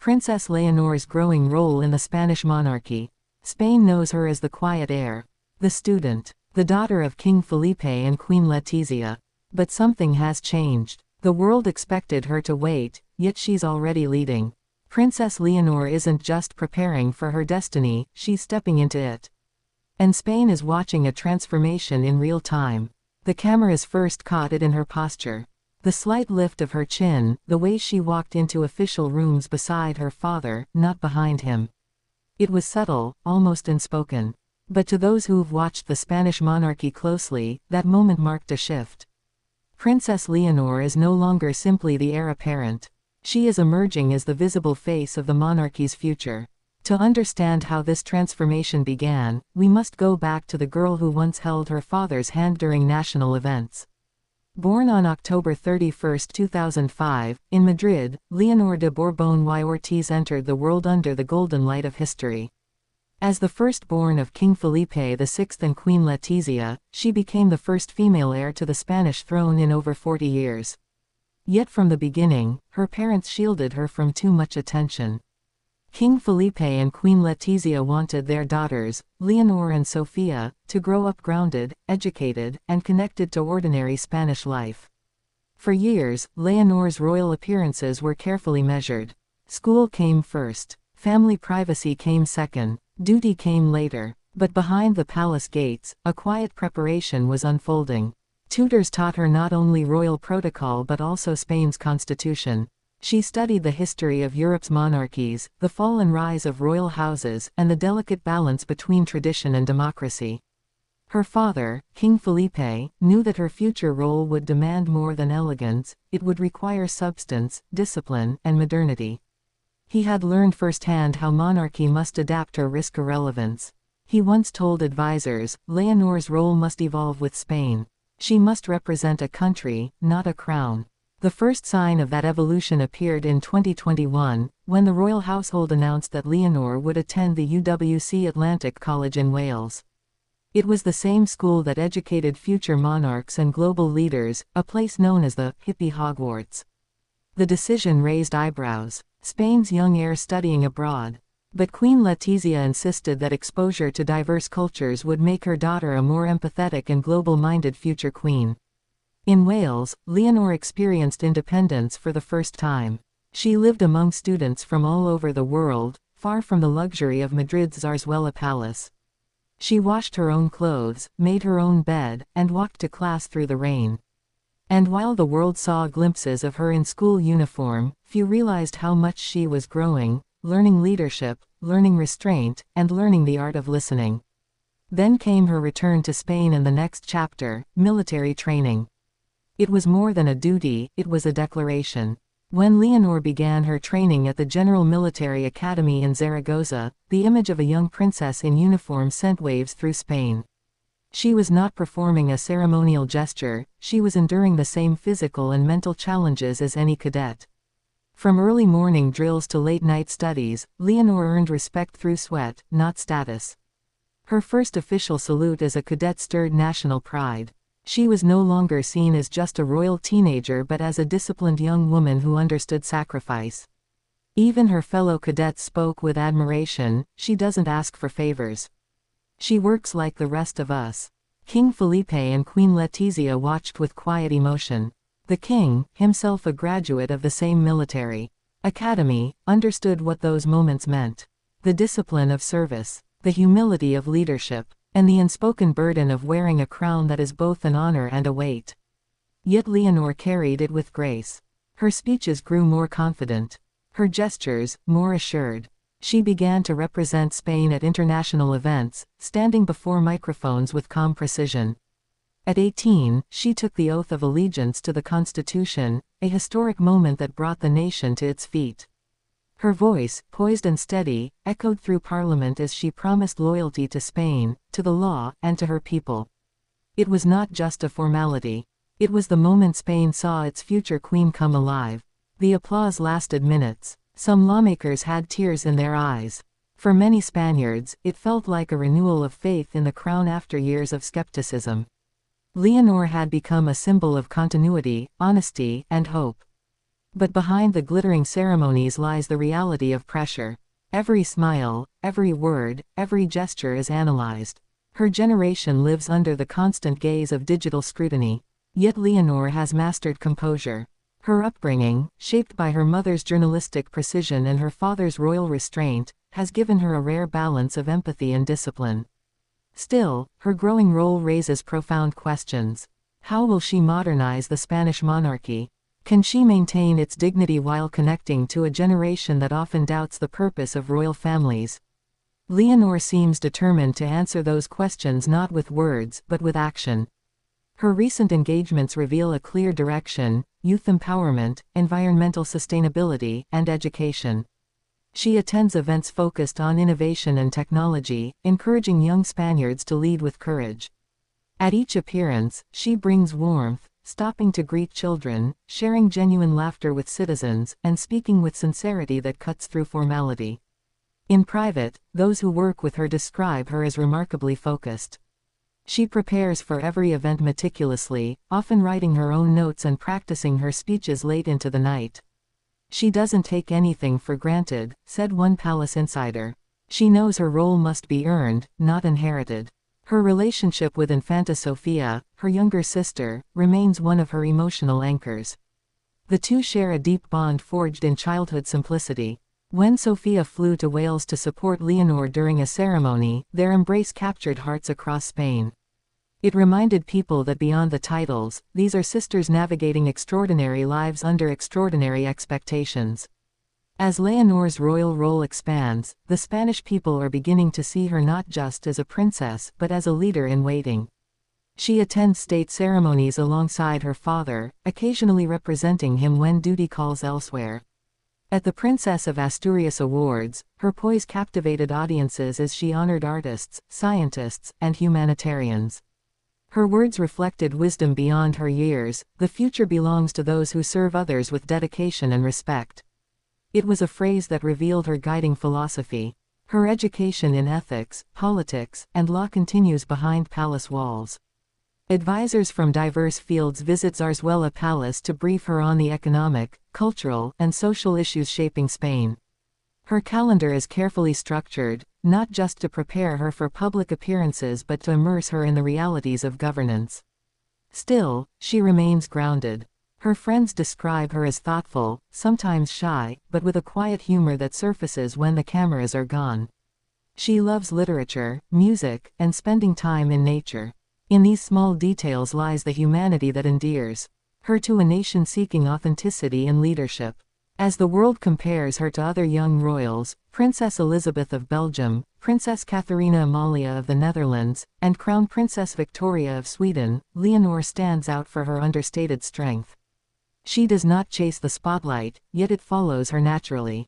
Princess Leonor's growing role in the Spanish monarchy. Spain knows her as the quiet heir, the student, the daughter of King Felipe and Queen Letizia. But something has changed. The world expected her to wait, yet she's already leading. Princess Leonor isn't just preparing for her destiny, she's stepping into it. And Spain is watching a transformation in real time. The cameras first caught it in her posture. The slight lift of her chin, the way she walked into official rooms beside her father, not behind him. It was subtle, almost unspoken. But to those who've watched the Spanish monarchy closely, that moment marked a shift. Princess Leonor is no longer simply the heir apparent. She is emerging as the visible face of the monarchy's future. To understand how this transformation began, we must go back to the girl who once held her father's hand during national events. Born on October 31, 2005, in Madrid, Leonor de Borbón y Ortiz entered the world under the golden light of history. As the firstborn of King Felipe VI and Queen Letizia, she became the first female heir to the Spanish throne in over 40 years. Yet from the beginning, her parents shielded her from too much attention. King Felipe and Queen Letizia wanted their daughters, Leonor and Sofia, to grow up grounded, educated, and connected to ordinary Spanish life. For years, Leonor's royal appearances were carefully measured. School came first. Family privacy came second. Duty came later. But behind the palace gates, a quiet preparation was unfolding. Tutors taught her not only royal protocol but also Spain's constitution. She studied the history of Europe's monarchies, the fall and rise of royal houses, and the delicate balance between tradition and democracy. Her father, King Felipe, knew that her future role would demand more than elegance, it would require substance, discipline, and modernity. He had learned firsthand how monarchy must adapt or risk irrelevance. He once told advisors, Leonor's role must evolve with Spain. She must represent a country, not a crown. The first sign of that evolution appeared in 2021, when the royal household announced that Leonor would attend the UWC Atlantic College in Wales. It was the same school that educated future monarchs and global leaders, a place known as the hippie Hogwarts. The decision raised eyebrows. Spain's young heir studying abroad. But Queen Letizia insisted that exposure to diverse cultures would make her daughter a more empathetic and global-minded future queen. In Wales, Leonor experienced independence for the first time. She lived among students from all over the world, far from the luxury of Madrid's Zarzuela Palace. She washed her own clothes, made her own bed, and walked to class through the rain. And while the world saw glimpses of her in school uniform, few realized how much she was growing, learning leadership, learning restraint, and learning the art of listening. Then came her return to Spain and the next chapter, military training. It was more than a duty, it was a declaration. When Leonor began her training at the General Military Academy in Zaragoza, the image of a young princess in uniform sent waves through Spain. She was not performing a ceremonial gesture, she was enduring the same physical and mental challenges as any cadet. From early morning drills to late-night studies, Leonor earned respect through sweat, not status. Her first official salute as a cadet stirred national pride. She was no longer seen as just a royal teenager but as a disciplined young woman who understood sacrifice. Even her fellow cadets spoke with admiration, she doesn't ask for favors. She works like the rest of us. King Felipe and Queen Letizia watched with quiet emotion. The king, himself a graduate of the same military academy, understood what those moments meant. The discipline of service, the humility of leadership, and the unspoken burden of wearing a crown that is both an honor and a weight. Yet Leonor carried it with grace. Her speeches grew more confident. Her gestures, more assured. She began to represent Spain at international events, standing before microphones with calm precision. At 18, she took the oath of allegiance to the Constitution, a historic moment that brought the nation to its feet. Her voice, poised and steady, echoed through Parliament as she promised loyalty to Spain, to the law, and to her people. It was not just a formality. It was the moment Spain saw its future queen come alive. The applause lasted minutes. Some lawmakers had tears in their eyes. For many Spaniards, it felt like a renewal of faith in the crown after years of skepticism. Leonor had become a symbol of continuity, honesty, and hope. But behind the glittering ceremonies lies the reality of pressure. Every smile, every word, every gesture is analyzed. Her generation lives under the constant gaze of digital scrutiny. Yet Leonor has mastered composure. Her upbringing, shaped by her mother's journalistic precision and her father's royal restraint, has given her a rare balance of empathy and discipline. Still, her growing role raises profound questions. How will she modernize the Spanish monarchy? Can she maintain its dignity while connecting to a generation that often doubts the purpose of royal families? Leonor seems determined to answer those questions not with words but with action. Her recent engagements reveal a clear direction: youth empowerment, environmental sustainability, and education. She attends events focused on innovation and technology, encouraging young Spaniards to lead with courage. At each appearance, she brings warmth, stopping to greet children, sharing genuine laughter with citizens, and speaking with sincerity that cuts through formality. In private, those who work with her describe her as remarkably focused. She prepares for every event meticulously, often writing her own notes and practicing her speeches late into the night. "She doesn't take anything for granted," said one palace insider. "She knows her role must be earned, not inherited." Her relationship with Infanta Sofia, her younger sister, remains one of her emotional anchors. The two share a deep bond forged in childhood simplicity. When Sofia flew to Wales to support Leonor during a ceremony, their embrace captured hearts across Spain. It reminded people that beyond the titles, these are sisters navigating extraordinary lives under extraordinary expectations. As Leonor's royal role expands, the Spanish people are beginning to see her not just as a princess but as a leader in waiting. She attends state ceremonies alongside her father, occasionally representing him when duty calls elsewhere. At the Princess of Asturias Awards, her poise captivated audiences as she honored artists, scientists, and humanitarians. Her words reflected wisdom beyond her years: "The future belongs to those who serve others with dedication and respect." It was a phrase that revealed her guiding philosophy. Her education in ethics, politics, and law continues behind palace walls. Advisors from diverse fields visit Zarzuela Palace to brief her on the economic, cultural, and social issues shaping Spain. Her calendar is carefully structured, not just to prepare her for public appearances but to immerse her in the realities of governance. Still, she remains grounded. Her friends describe her as thoughtful, sometimes shy, but with a quiet humor that surfaces when the cameras are gone. She loves literature, music, and spending time in nature. In these small details lies the humanity that endears her to a nation seeking authenticity and leadership. As the world compares her to other young royals, Princess Elizabeth of Belgium, Princess Catharina Amalia of the Netherlands, and Crown Princess Victoria of Sweden, Leonor stands out for her understated strength. She does not chase the spotlight, yet it follows her naturally.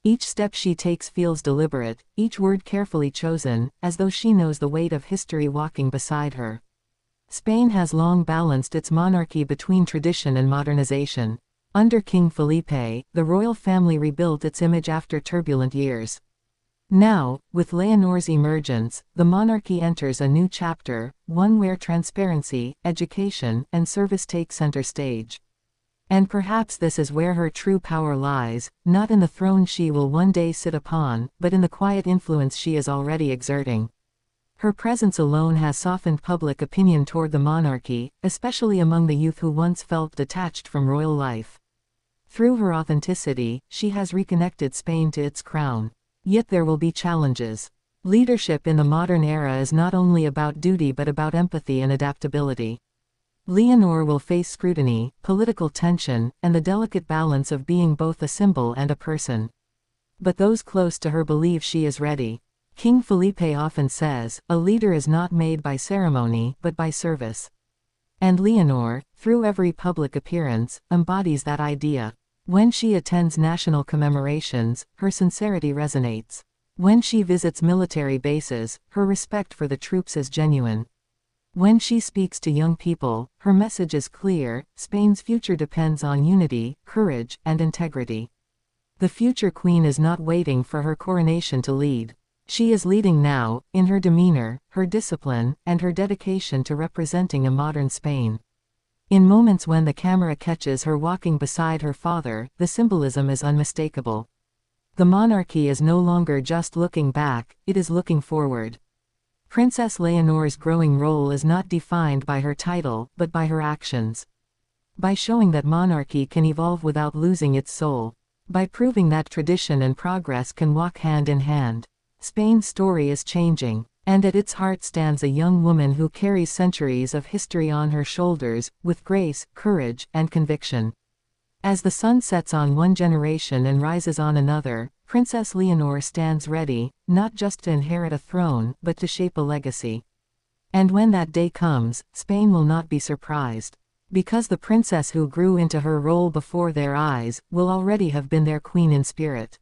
Each step she takes feels deliberate, each word carefully chosen, as though she knows the weight of history walking beside her. Spain has long balanced its monarchy between tradition and modernization. Under King Felipe, the royal family rebuilt its image after turbulent years. Now, with Leonor's emergence, the monarchy enters a new chapter, one where transparency, education, and service take center stage. And perhaps this is where her true power lies, not in the throne she will one day sit upon, but in the quiet influence she is already exerting. Her presence alone has softened public opinion toward the monarchy, especially among the youth who once felt detached from royal life. Through her authenticity, she has reconnected Spain to its crown. Yet there will be challenges. Leadership in the modern era is not only about duty but about empathy and adaptability. Leonor will face scrutiny, political tension, and the delicate balance of being both a symbol and a person. But those close to her believe she is ready. King Felipe often says, "A leader is not made by ceremony but by service." And Leonor, through every public appearance, embodies that idea. When she attends national commemorations, her sincerity resonates. When she visits military bases, her respect for the troops is genuine. When she speaks to young people, her message is clear: Spain's future depends on unity, courage, and integrity. The future queen is not waiting for her coronation to lead. She is leading now, in her demeanor, her discipline, and her dedication to representing a modern Spain. In moments when the camera catches her walking beside her father, the symbolism is unmistakable. The monarchy is no longer just looking back, it is looking forward. Princess Leonor's growing role is not defined by her title, but by her actions. By showing that monarchy can evolve without losing its soul. By proving that tradition and progress can walk hand in hand. Spain's story is changing, and at its heart stands a young woman who carries centuries of history on her shoulders, with grace, courage, and conviction. As the sun sets on one generation and rises on another, Princess Leonor stands ready, not just to inherit a throne, but to shape a legacy. And when that day comes, Spain will not be surprised. Because the princess who grew into her role before their eyes, will already have been their queen in spirit.